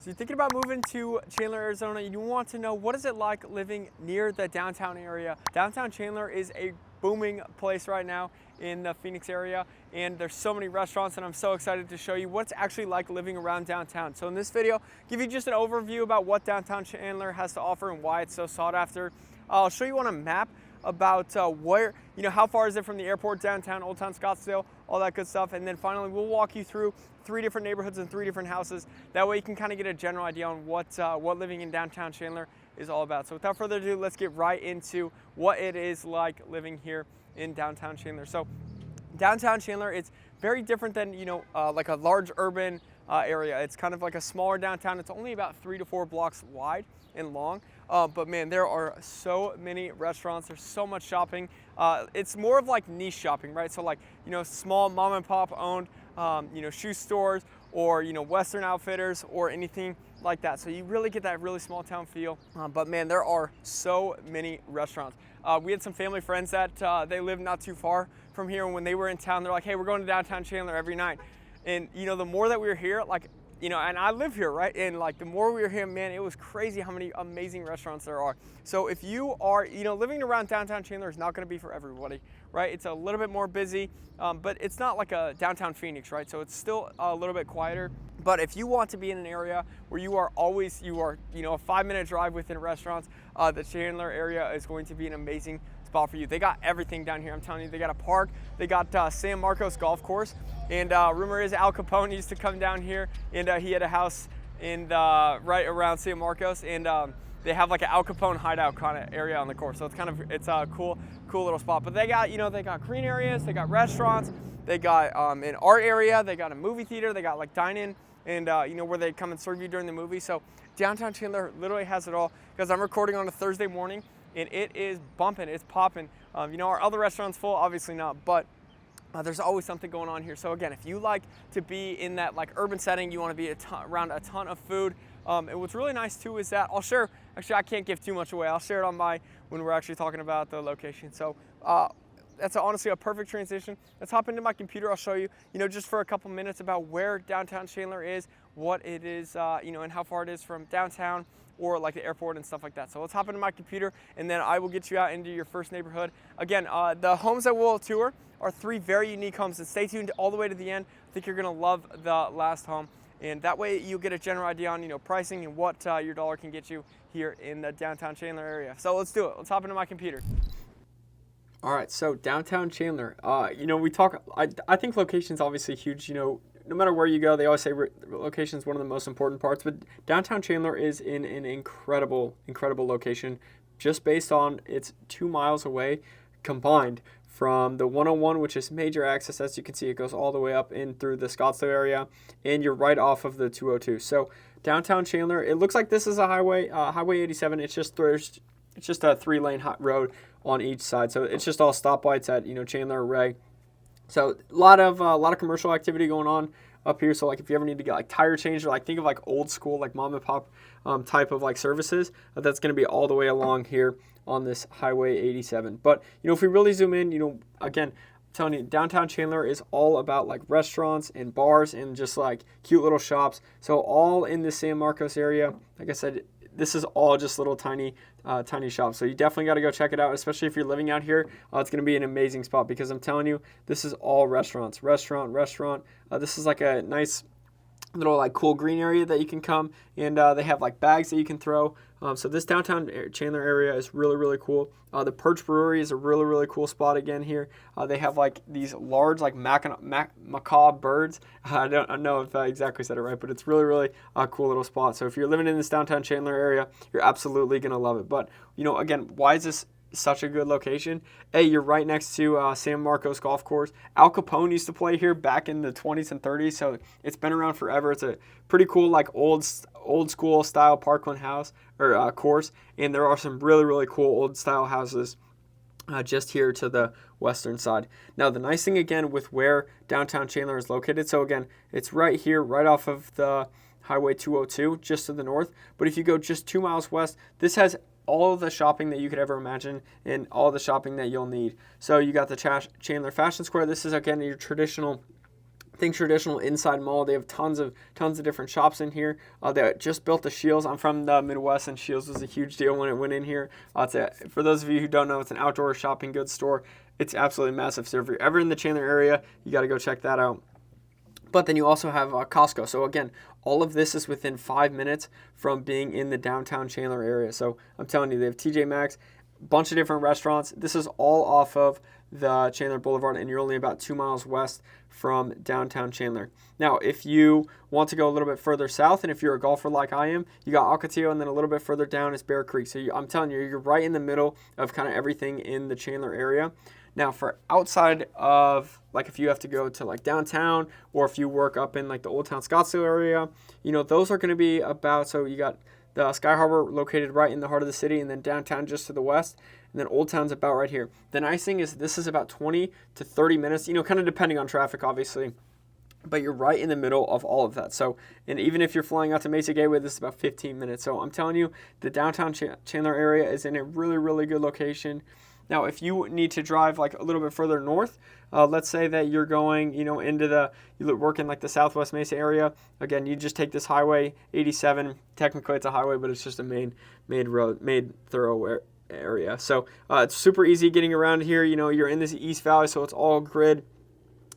So you're thinking about moving to Chandler, Arizona, you want to know what is it like living near the downtown area. Downtown Chandler is a booming place right now in the Phoenix area, and there's so many restaurants, and I'm so excited to show you what it's actually like living around downtown. So in this video, give you just an overview about what downtown Chandler has to offer and why it's so sought after. I'll show you on a map about where, how far is it from the airport, downtown, Old Town Scottsdale, all that good stuff. And then finally, we'll walk you through 3 different neighborhoods and 3 different houses. That way you can kind of get a general idea on what living in downtown Chandler is all about. So without further ado, let's get right into what it is like living here in downtown Chandler. So downtown Chandler, it's very different than, like a large urban area. It's kind of like a smaller downtown. It's only about 3 to 4 blocks wide and long. But man, there are so many restaurants. There's so much shopping. It's more of like niche shopping, right? So like, small mom and pop owned, shoe stores or, Western Outfitters or anything like that. So you really get that really small town feel. But man, there are so many restaurants. We had some family friends that they live not too far from here. And when they were in town, they're like, hey, we're going to downtown Chandler every night. And, the more that we were here, like, and I live here, right? And like the more we were here, man, it was crazy how many amazing restaurants there are. So if you are, living around downtown Chandler is not going to be for everybody, right? It's a little bit more busy, but it's not like a downtown Phoenix, right? So it's still a little bit quieter. But if you want to be in an area where you are, a 5-minute drive within restaurants, the Chandler area is going to be an amazing spot for you. They got everything down here. I'm telling you, they got a park. They got San Marcos Golf Course. And rumor is Al Capone used to come down here, and he had a house in right around San Marcos, and they have like an Al Capone hideout kind of area on the course. So it's a cool little spot. But they got they got green areas, they got restaurants, they got an art area, they got a movie theater, they got like dine-in, and where they come and serve you during the movie. So downtown Chandler literally has it all. Because I'm recording on a Thursday morning, and it is bumping, it's popping. Our other restaurants full? Obviously not, but there's always something going on here. So again, if you like to be in that like urban setting, you want to be around a ton of food. And what's really nice too is that I'll share, actually I can't give too much away. I'll share it on when we're actually talking about the location. So that's honestly a perfect transition. Let's hop into my computer. I'll show you, just for a couple minutes about where downtown Chandler is, what it is, and how far it is from downtown or like the airport and stuff like that. So let's hop into my computer, and then I will get you out into your first neighborhood. Again, the homes that we'll tour are 3 very unique homes, and stay tuned all the way to the end. I think you're gonna love the last home, and that way you'll get a general idea on pricing and what your dollar can get you here in the downtown Chandler area. So let's do it. Let's hop into my computer. All right, so downtown Chandler, I think location's obviously huge. No matter where you go, they always say location is one of the most important parts, but downtown Chandler is in an incredible location, just based on it's 2 miles away combined from the 101, which is major access. As you can see, it goes all the way up in through the Scottsdale area, and you're right off of the 202. So downtown Chandler, it looks like this is a highway, Highway 87. It's just a 3-lane road on each side. So it's just all stoplights at Chandler Ray. So a lot of commercial activity going on up here. So like if you ever need to get like tire changed, or like think of like old school like mom and pop type of like services, that's going to be all the way along here on this Highway 87. But if we really zoom in, again, I'm telling you, downtown Chandler is all about like restaurants and bars and just like cute little shops. So all in the San Marcos area. Like I said, this is all just little tiny shops. So you definitely got to go check it out, especially if you're living out here. It's going to be an amazing spot, because I'm telling you, this is all restaurants. This is like a nice little like cool green area that you can come, and they have like bags that you can throw. So this downtown Chandler area is really cool. The Perch Brewery is a really cool spot again here. They have like these large like macaw birds. I don't know if I exactly said it right, but it's really cool little spot. So if you're living in this downtown Chandler area, you're absolutely gonna love it. But again, why is this such a good location? You're right next to San Marcos Golf Course. Al Capone used to play here back in the 20s and 30s, so it's been around forever. It's a pretty cool like old school style parkland house or course, and there are some really cool old style houses just here to the western side. Now the nice thing again with where downtown Chandler is located, so again, it's right here, right off of the Highway 202, just to the north. But if you go just 2 miles west, this has all of the shopping that you could ever imagine and all the shopping that you'll need. So you got the Chandler Fashion Square. This is again your traditional Think traditional inside mall. They have tons of different shops in here. They just built the Shields. I'm from the Midwest, and Shields was a huge deal when it went in here. For those of you who don't know, it's an outdoor shopping goods store. It's absolutely massive. So if you're ever in the Chandler area, you got to go check that out. But then you also have Costco. So again, all of this is within 5 minutes from being in the downtown Chandler area. So I'm telling you, they have TJ Maxx, a bunch of different restaurants. This is all off of the Chandler Boulevard, and you're only about 2 miles west from downtown Chandler. Now, if you want to go a little bit further south, and if you're a golfer like I am, you got Ocotillo, and then a little bit further down is Bear Creek. So I'm telling you, you're right in the middle of kind of everything in the Chandler area. Now, for outside of, like, if you have to go to like downtown, or if you work up in like the Old Town Scottsdale area, those are going to be about, so you got the Sky Harbor located right in the heart of the city, and then downtown just to the west, and then Old Town's about right here. The nice thing is this is about 20 to 30 minutes, kind of depending on traffic, obviously, but you're right in the middle of all of that. So, and even if you're flying out to Mesa Gateway, this is about 15 minutes. So I'm telling you, the downtown Chandler area is in a really, really good location. Now, if you need to drive like a little bit further north, let's say that you're going, into you work in like the Southwest Mesa area. Again, you just take this Highway 87. Technically, it's a highway, but it's just a main thorough area. So it's super easy getting around here. You're in this East Valley, so it's all grid,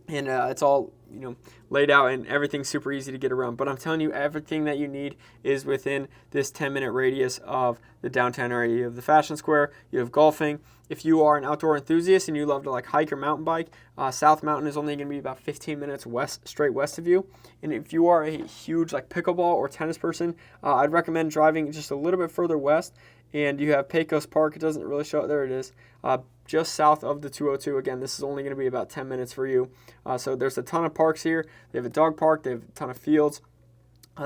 and it's all laid out, and everything's super easy to get around. But I'm telling you, everything that you need is within this 10-minute radius of the downtown area. You have the Fashion Square, you have golfing. If you are an outdoor enthusiast and you love to like hike or mountain bike, South Mountain is only going to be about 15 minutes straight west of you. And if you are a huge like pickleball or tennis person, I'd recommend driving just a little bit further west. And you have Pecos Park. It doesn't really show it. There it is. Just south of the 202. Again, this is only going to be about 10 minutes for you. So there's a ton of parks here. They have a dog park. They have a ton of fields.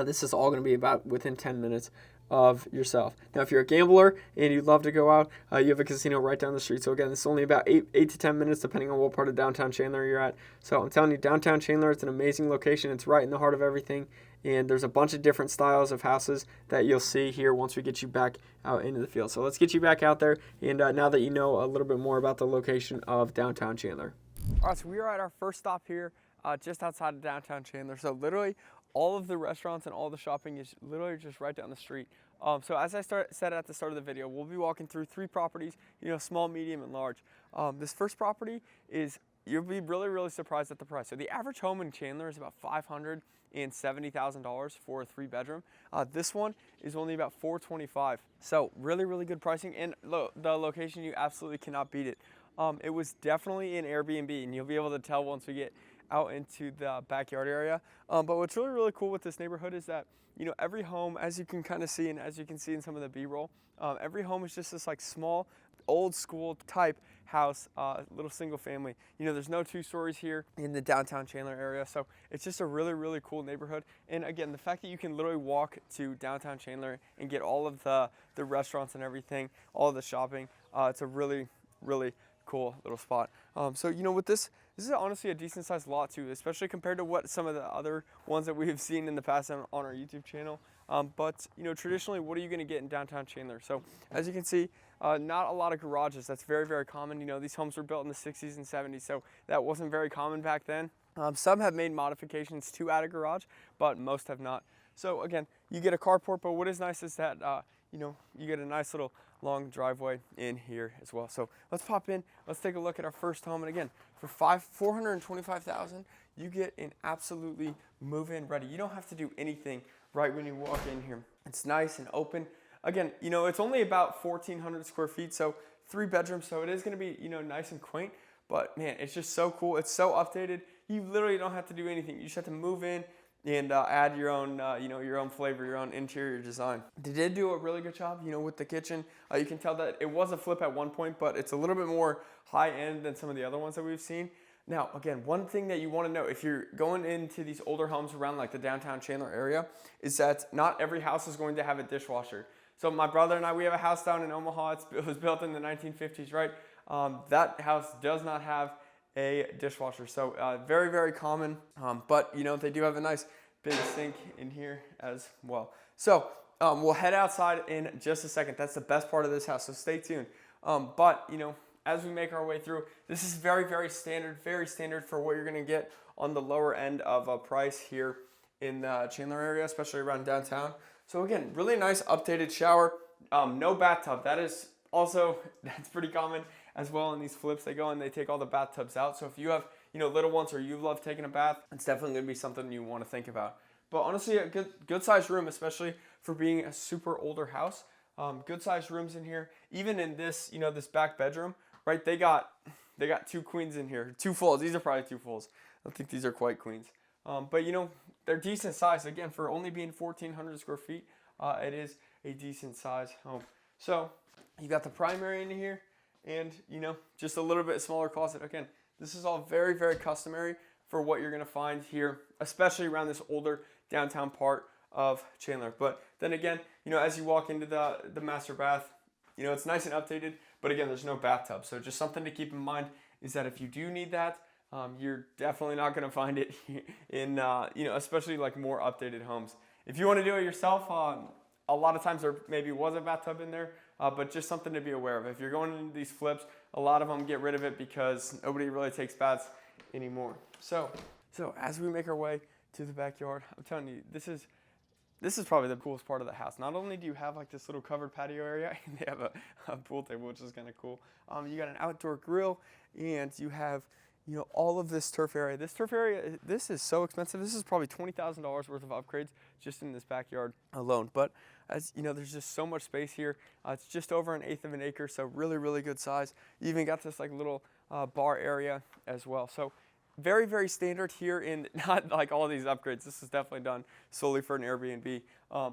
This is all going to be about within 10 minutes of yourself. Now, if you're a gambler and you love to go out, you have a casino right down the street. So again, this is only about 8 to 10 minutes, depending on what part of downtown Chandler you're at. So I'm telling you, downtown Chandler, it's an amazing location. It's right in the heart of everything. And there's a bunch of different styles of houses that you'll see here once we get you back out into the field. So let's get you back out there. And now that you know a little bit more about the location of downtown Chandler. All right, so we are at our first stop here, just outside of downtown Chandler. So literally all of the restaurants and all the shopping is literally just right down the street. So as I said at the start of the video, we'll be walking through 3 properties, small, medium, and large. This first property is, you'll be really, really surprised at the price. So the average home in Chandler is about $570,000 for a 3-bedroom. This one is only about $425,000. So really, really good pricing, and the location, you absolutely cannot beat it. It was definitely an Airbnb, and you'll be able to tell once we get out into the backyard area. But what's really, really cool with this neighborhood is that, every home, as you can kind of see, and as you can see in some of the B-roll, every home is just this like small, old school type house, little single family. There's no 2 stories here in the downtown Chandler area. So it's just a really, really cool neighborhood. And again, the fact that you can literally walk to downtown Chandler and get all of the restaurants and everything, all of the shopping, it's a really, really cool little spot. So with this is honestly a decent sized lot too, especially compared to what some of the other ones that we have seen in the past on our YouTube channel. But traditionally, what are you going to get in downtown Chandler? So as you can see, not a lot of garages. That's very, very common. These homes were built in the 60s and 70s, so that wasn't very common back then. Some have made modifications to add a garage, but most have not. So again, you get a carport, but what is nice is that you get a nice little long driveway in here as well. So let's pop in, let's take a look at our first home. And again, for $425,000, you get an absolutely move-in ready. You don't have to do anything right when you walk in here. It's nice and open. Again, it's only about 1,400 square feet, so 3 bedrooms, so it is going to be, nice and quaint. But man, it's just so cool. It's so updated. You literally don't have to do anything. You just have to move in and add your own, your own flavor, your own interior design. They did do a really good job, with the kitchen. You can tell that it was a flip at one point, but it's a little bit more high end than some of the other ones that we've seen. Now, again, one thing that you want to know if you're going into these older homes around like the downtown Chandler area is that not every house is going to have a dishwasher. So my brother and I, we have a house down in Omaha. It was built in the 1950s, right? That house does not have a dishwasher. So very, very common. But they do have a nice big sink in here as well. So we'll head outside in just a second. That's the best part of this house, so stay tuned. But as we make our way through, this is very, very standard for what you're gonna get on the lower end of a price here in the Chandler area, especially around downtown. So again, really nice updated shower. No bathtub. That is also, that's pretty common as well in these flips. They go and they take all the bathtubs out. So if you have, little ones or you love taking a bath, it's definitely going to be something you want to think about. But honestly, a good sized room, especially for being a super older house. Good sized rooms in here. Even in this, this back bedroom, right? They got 2 queens in here, 2 fulls. These are probably 2 fulls. I don't think these are quite queens. But they're decent size. Again, for only being 1,400 square feet, it is a decent size home. So you got the primary in here and, just a little bit smaller closet. Again, this is all very, very customary for what you're going to find here, especially around this older downtown part of Chandler. But then again, as you walk into the master bath, it's nice and updated, but again, there's no bathtub. So just something to keep in mind is that if you do need that, you're definitely not going to find it in, especially like more updated homes. If you want to do it yourself, a lot of times there maybe was a bathtub in there, but just something to be aware of. If you're going into these flips, a lot of them get rid of it because nobody really takes baths anymore. So as we make our way to the backyard, I'm telling you, this is probably the coolest part of the house. Not only do you have like this little covered patio area, and they have a pool table, which is kind of cool. You got an outdoor grill, and you have all of this turf area. This turf area, this is so expensive. This is probably $20,000 worth of upgrades just in this backyard alone. But as there's just so much space here. It's just over 1/8 of an acre, so really, really good size. You even got this like little bar area as well. So very, very standard here in not like all these upgrades. This is definitely done solely for an Airbnb.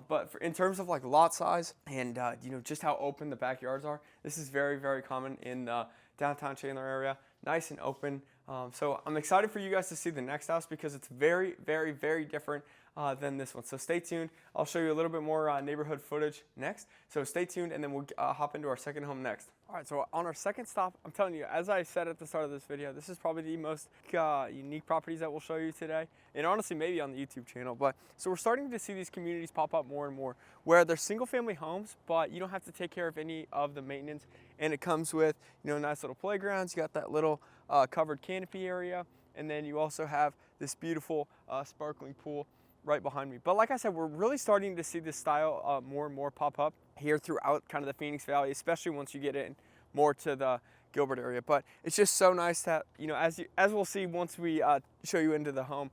But in terms of like lot size and just how open the backyards are, this is very, very common in the downtown Chandler area. Nice and open. So I'm excited for you guys to see the next house because it's very, very, very different than this one. So stay tuned. I'll show you a little bit more neighborhood footage next. So stay tuned, and then we'll hop into our second home next. All right, so on our second stop, I'm telling you, as I said at the start of this video, this is probably the most unique properties that we'll show you today, and honestly maybe on the YouTube channel. But so we're starting to see these communities pop up more and more where they're single family homes, but you don't have to take care of any of the maintenance, and it comes with nice little playgrounds. You got that little covered canopy area, and then you also have this beautiful sparkling pool right behind me. But like I said, we're really starting to see this style more and more pop up here throughout kind of the Phoenix Valley, especially once you get in more to the Gilbert area. But it's just so nice that, as we'll see once we show you into the home,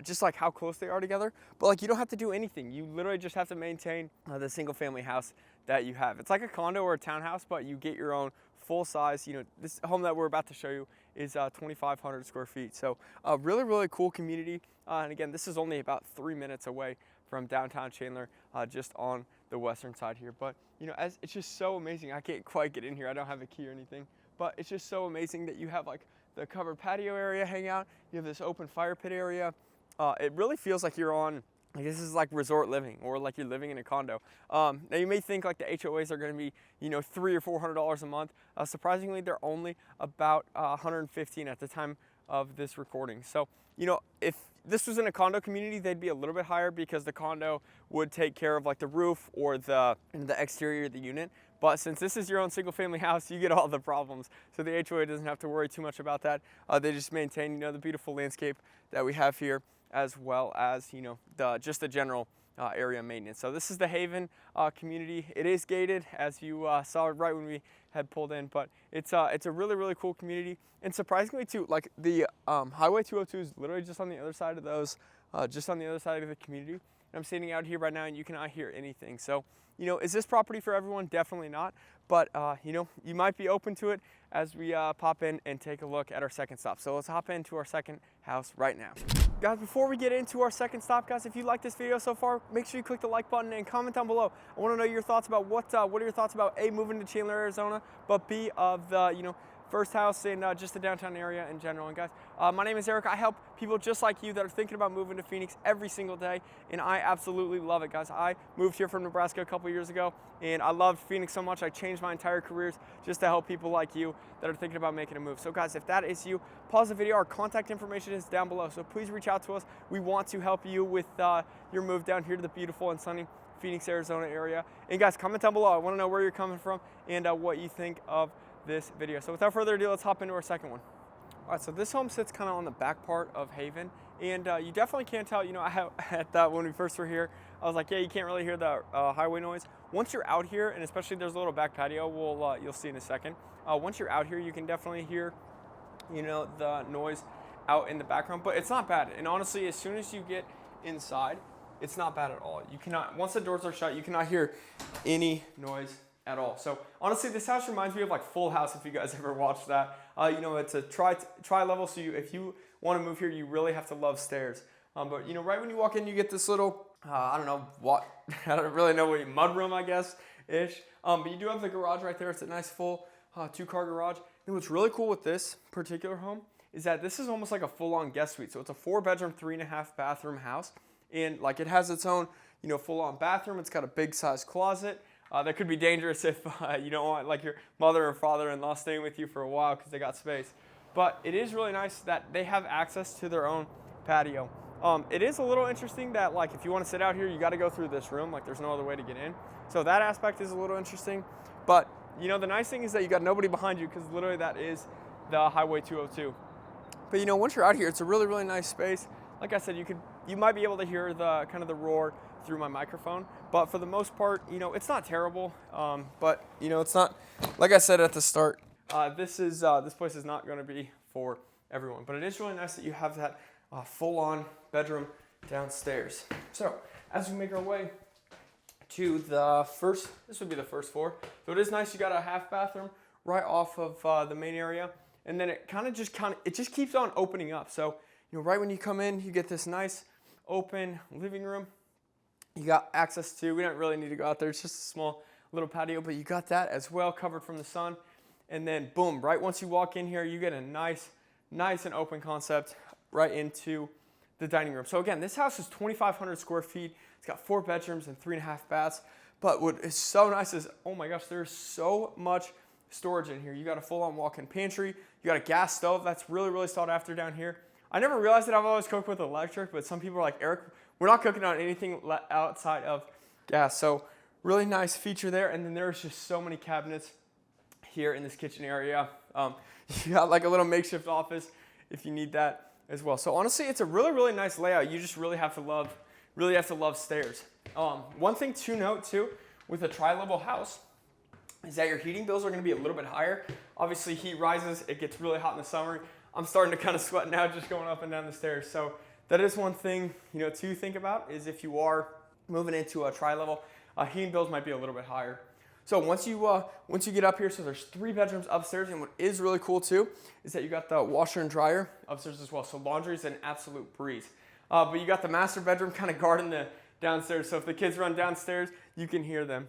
just like how close they are together. But like you don't have to do anything. You literally just have to maintain the single family house that you have. It's like a condo or a townhouse, but you get your own full size. This home that we're about to show you is 2,500 square feet. So a really, really cool community. And again, this is only about 3 minutes away from downtown Chandler, just on the western side here. But as it's just so amazing. I can't quite get in here. I don't have a key or anything, but it's just so amazing that you have like the covered patio area, hang out. You have this open fire pit area. It really feels like you're on, like this is like resort living, or like you're living in a condo. Now you may think like the HOAs are going to be, $300 or $400 a month. Surprisingly, they're only about $115 at the time of this recording. So, if this was in a condo community, they'd be a little bit higher because the condo would take care of like the roof or the exterior of the unit. But since this is your own single family house, you get all the problems. So the HOA doesn't have to worry too much about that. They just maintain, the beautiful landscape that we have here, as well as, just the general area maintenance. So this is the Haven community. It is gated, as you saw right when we had pulled in, but it's a really, really cool community. And surprisingly too, like the Highway 202 is literally just on the other side of those, just on the other side of the community. And I'm standing out here right now and you cannot hear anything. So, is this property for everyone? Definitely not. But, you might be open to it as we pop in and take a look at our second stop. So let's hop into our second house right now. Guys, before we get into our second stop, guys, if you like this video so far, make sure you click the like button and comment down below. I want to know your thoughts about what are your thoughts about A, moving to Chandler, Arizona, but B, of the, first house in just the downtown area in general. And guys, my name is Eric. I help people just like you that are thinking about moving to Phoenix every single day, and I absolutely love it, guys. I moved here from Nebraska a couple years ago, and I loved Phoenix so much I changed my entire careers just to help people like you that are thinking about making a move. So guys, if that is you, pause the video. Our contact information is down below, so please reach out to us. We want to help you with your move down here to the beautiful and sunny Phoenix, Arizona area. And guys, comment down below. I want to know where you're coming from and what you think of this video. So without further ado, let's hop into our second one. All right, so this home sits kind of on the back part of Haven, and you definitely can't tell. I thought when we first were here, I was like, yeah, you can't really hear the highway noise. Once you're out here, and especially there's a little back patio, you'll see in a second. Once you're out here, you can definitely hear, the noise out in the background, but it's not bad. And honestly, as soon as you get inside, it's not bad at all. You cannot, once the doors are shut, you cannot hear any noise at all. So honestly, this house reminds me of like Full House, if you guys ever watched that. It's a tri-level, so if you want to move here, you really have to love stairs. But right when you walk in, you get this little, I don't know what, I don't really know what, mud room, I guess, ish. But you do have the garage right there. It's a nice full 2-car garage. And what's really cool with this particular home is that this is almost like a full-on guest suite. So it's a 4-bedroom, 3.5 bathroom house. And like it has its own, full-on bathroom. It's got a big size closet. That could be dangerous if you don't want like your mother or father-in-law staying with you for a while because they got space. But it is really nice that they have access to their own patio. It is a little interesting that like if you want to sit out here, you got to go through this room. Like there's no other way to get in. So that aspect is a little interesting. But the nice thing is that you got nobody behind you because literally that is the Highway 202. But once you're out here, it's a really, really nice space. Like I said, you might be able to hear the kind of the roar through my microphone, but for the most part, it's not terrible. But it's not, like I said at the start, this place is not going to be for everyone. But it is really nice that you have that full-on bedroom downstairs. So as we make our way to this would be the first floor. So it is nice. You got a half bathroom right off of the main area, and then it just keeps on opening up. So right when you come in, you get this nice open living room. You got access to, we don't really need to go out there, it's just a small little patio, but you got that as well covered from the sun. And then boom, right once you walk in here, you get a nice and open concept right into the dining room. So again, this house is 2,500 square feet. It's got 4 bedrooms and 3.5 baths. But what is so nice is, oh my gosh, there's so much storage in here. You got a full-on walk-in pantry. You got a gas stove that's really, really sought after down here. I never realized that I've always cooked with electric, but some people are like, Eric, we're not cooking on anything outside of gas. So really nice feature there. And then there's just so many cabinets here in this kitchen area. You got like a little makeshift office if you need that as well. So honestly, it's a really, really nice layout. You just really have to love stairs. One thing to note too, with a tri-level house, is that your heating bills are going to be a little bit higher. Obviously, heat rises. It gets really hot in the summer. I'm starting to kind of sweat now just going up and down the stairs. So that is one thing to think about, is if you are moving into a tri-level, heating bills might be a little bit higher. So once you get up here, so there's 3 bedrooms upstairs, and what is really cool too is that you got the washer and dryer upstairs as well. So laundry is an absolute breeze. But you got the master bedroom kind of guarding the downstairs. So if the kids run downstairs, you can hear them.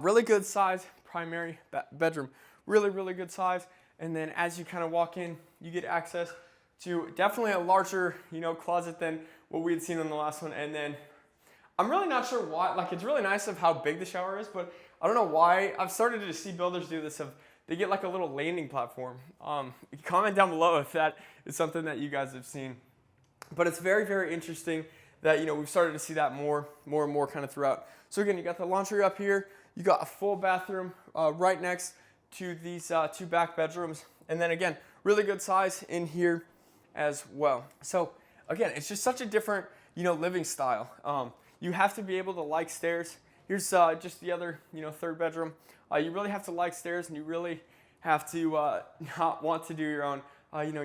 Really good size primary bedroom, really, really good size. And then as you kind of walk in, you get access to definitely a larger, closet than what we had seen on the last one. And then I'm really not sure why, like it's really nice of how big the shower is, but I don't know why. I've started to see builders do this they get like a little landing platform. Comment down below if that is something that you guys have seen. But it's very, very interesting that, we've started to see that more and more kind of throughout. So again, you got the laundry up here. You got a full bathroom right next to these 2 back bedrooms. And then again, really good size in here as well. So again, it's just such a different, living style. You have to be able to like stairs. Here's just the other, 3rd bedroom. You really have to like stairs, and you really have to not want to do your own,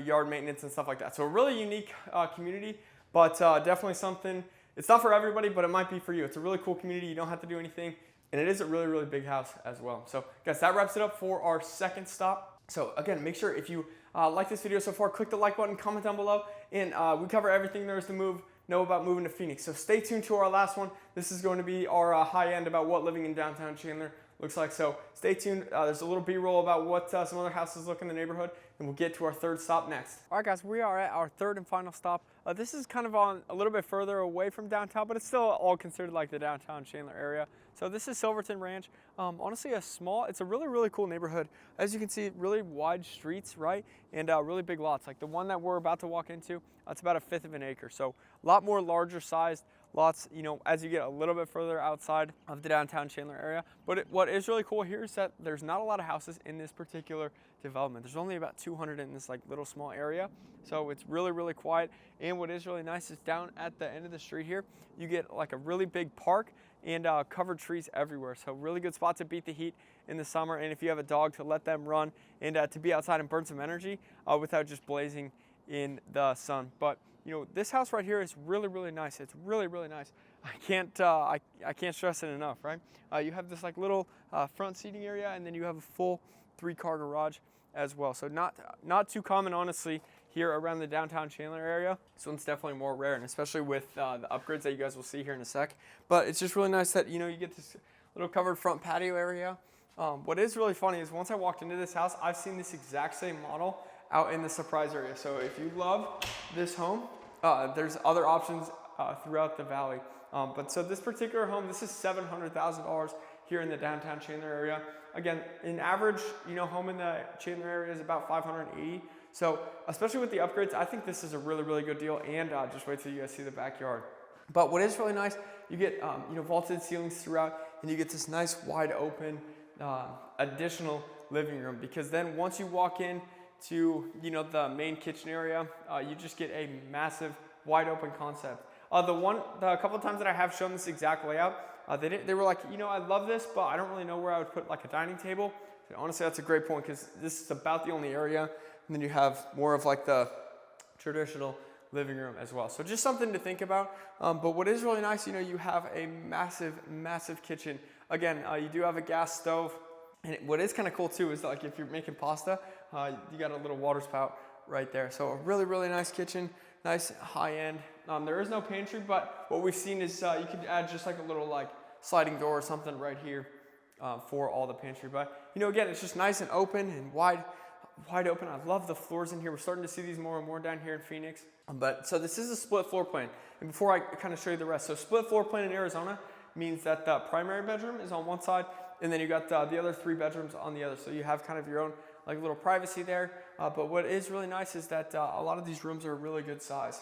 yard maintenance and stuff like that. So a really unique community, but definitely something. It's not for everybody, but it might be for you. It's a really cool community. You don't have to do anything, and it is a really, really big house as well. So guys, that wraps it up for our second stop. So again, make sure if you like this video so far, click the like button, comment down below, and we cover everything there is to know about moving to Phoenix. So stay tuned to our last one. This is going to be our high end about what living in downtown Chandler looks like. So stay tuned. There's a little B-roll about what some other houses look in the neighborhood, and we'll get to our 3rd stop next. All right, guys, we are at our 3rd and final stop. This is kind of on a little bit further away from downtown, but it's still all considered like the downtown Chandler area. So this is Silverton Ranch. Honestly, it's a really, really cool neighborhood. As you can see, really wide streets, right? And really big lots. Like the one that we're about to walk into, it's about 1/5 of an acre. So a lot more larger sized lots, as you get a little bit further outside of the downtown Chandler area. But what is really cool here is that there's not a lot of houses in this particular development. There's only about 200 in this like little small area. So it's really, really quiet. And what is really nice is down at the end of the street here, you get like a really big park and covered trees everywhere. So really good spot to beat the heat in the summer. And if you have a dog, to let them run and to be outside and burn some energy without just blazing in the sun. But this house right here is really, really nice. It's really, really nice. I can't stress it enough, right? You have this like little front seating area, and then you have a full 3-car garage as well. So not too common, honestly, here around the downtown Chandler area. This one's definitely more rare, and especially with the upgrades that you guys will see here in a sec. But it's just really nice that you get this little covered front patio area. What is really funny is once I walked into this house, I've seen this exact same model out in the surprise area. So if you love this home, there's other options throughout the valley. But so this particular home, this is $700,000 here in the downtown Chandler area. Again, in average, home in the Chandler area is about $580,000. So especially with the upgrades, I think this is a really, really good deal. And just wait till you guys see the backyard. But what is really nice, you get vaulted ceilings throughout, and you get this nice wide open additional living room. Because then once you walk in to the main kitchen area, you just get a massive wide open concept. The couple of times that I have shown this exact layout, they were like, I love this, but I don't really know where I would put like a dining table. And honestly, that's a great point, because this is about the only area, and then you have more of like the traditional living room as well. So just something to think about. But what is really nice, you have a massive kitchen. Again, you do have a gas stove. And what is kind of cool too is like if you're making pasta, you got a little water spout right there. So a really, really nice kitchen, nice high end. There is no pantry, but what we've seen is you could add just like a little like sliding door or something right here for all the pantry. But again, it's just nice and open and wide open. I love the floors in here. We're starting to see these more and more down here in Phoenix. But so this is a split floor plan. And before I kind of show you the rest, so split floor plan in Arizona means that the primary bedroom is on one side, and then you got the other 3 bedrooms on the other. So you have kind of your own like little privacy there. But what is really nice is that a lot of these rooms are a really good size.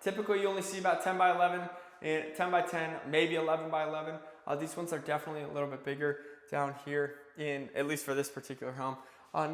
Typically you only see about 10 by 11 and 10 by 10, maybe 11 by 11. These ones are definitely a little bit bigger down here at least for this particular home.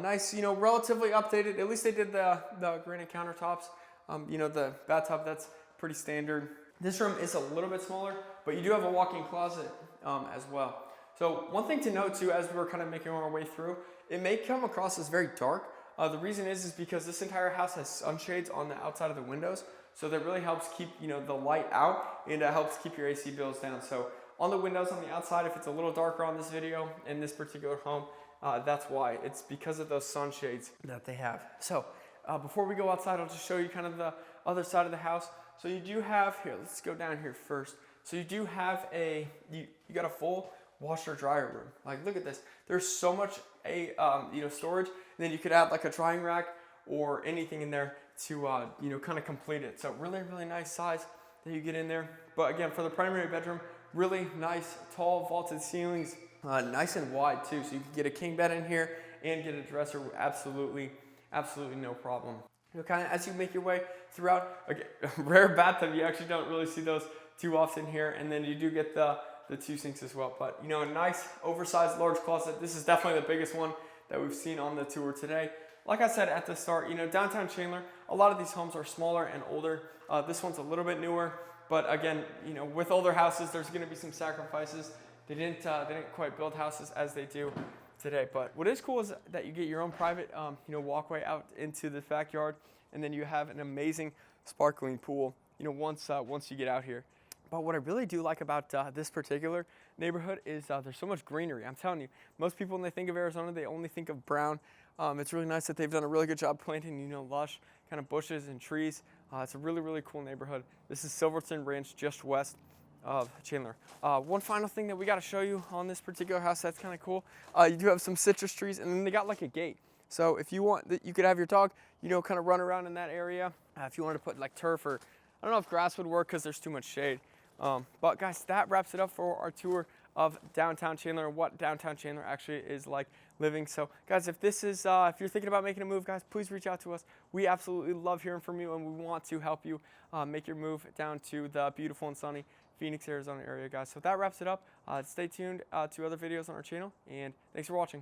Nice, relatively updated. At least they did the granite countertops. The bathtub, that's pretty standard. This room is a little bit smaller, but you do have a walk-in closet as well. So one thing to note too, as we're kind of making our way through, it may come across as very dark. The reason is because this entire house has sunshades on the outside of the windows. So that really helps keep the light out, and it helps keep your AC bills down. So on the windows on the outside, if it's a little darker on this video in this particular home, that's why. It's because of those sunshades that they have. So before we go outside, I'll just show you kind of the other side of the house. So you do have here. Let's go down here first. So you do have you got a full washer dryer room. Like look at this. There's so much storage, and then you could add like a drying rack or anything in there to kind of complete it. So really, really nice size that you get in there. But again, for the primary bedroom, really nice tall vaulted ceilings, nice and wide too. So you can get a king bed in here and get a dresser absolutely no problem. Kind of as you make your way throughout, again, rare bathtub, you actually don't really see those too often here. And then you do get the 2 sinks as well. But a nice oversized large closet. This is definitely the biggest one that we've seen on the tour today. Like I said at the start, downtown Chandler, a lot of these homes are smaller and older. This one's a little bit newer, but again, with older houses, there's going to be some sacrifices. They didn't quite build houses as they do today. But what is cool is that you get your own private, walkway out into the backyard, and then you have an amazing sparkling pool, once you get out here. But what I really do like about this particular neighborhood is there's so much greenery. I'm telling you, most people when they think of Arizona, they only think of brown. It's really nice that they've done a really good job planting, lush kind of bushes and trees. It's a really, really cool neighborhood. This is Silverton Ranch, just west of Chandler. One final thing that we got to show you on this particular house that's kind of cool. You do have some citrus trees, and then they got like a gate. So if you want, you could have your dog, kind of run around in that area. If you wanted to put like turf or I don't know if grass would work because there's too much shade. But guys, that wraps it up for our tour of downtown Chandler and what downtown Chandler actually is like living. So guys, if this is, if you're thinking about making a move, guys, please reach out to us. We absolutely love hearing from you, and we want to help you make your move down to the beautiful and sunny Phoenix, Arizona area, guys. So that wraps it up. Stay tuned to other videos on our channel, and thanks for watching.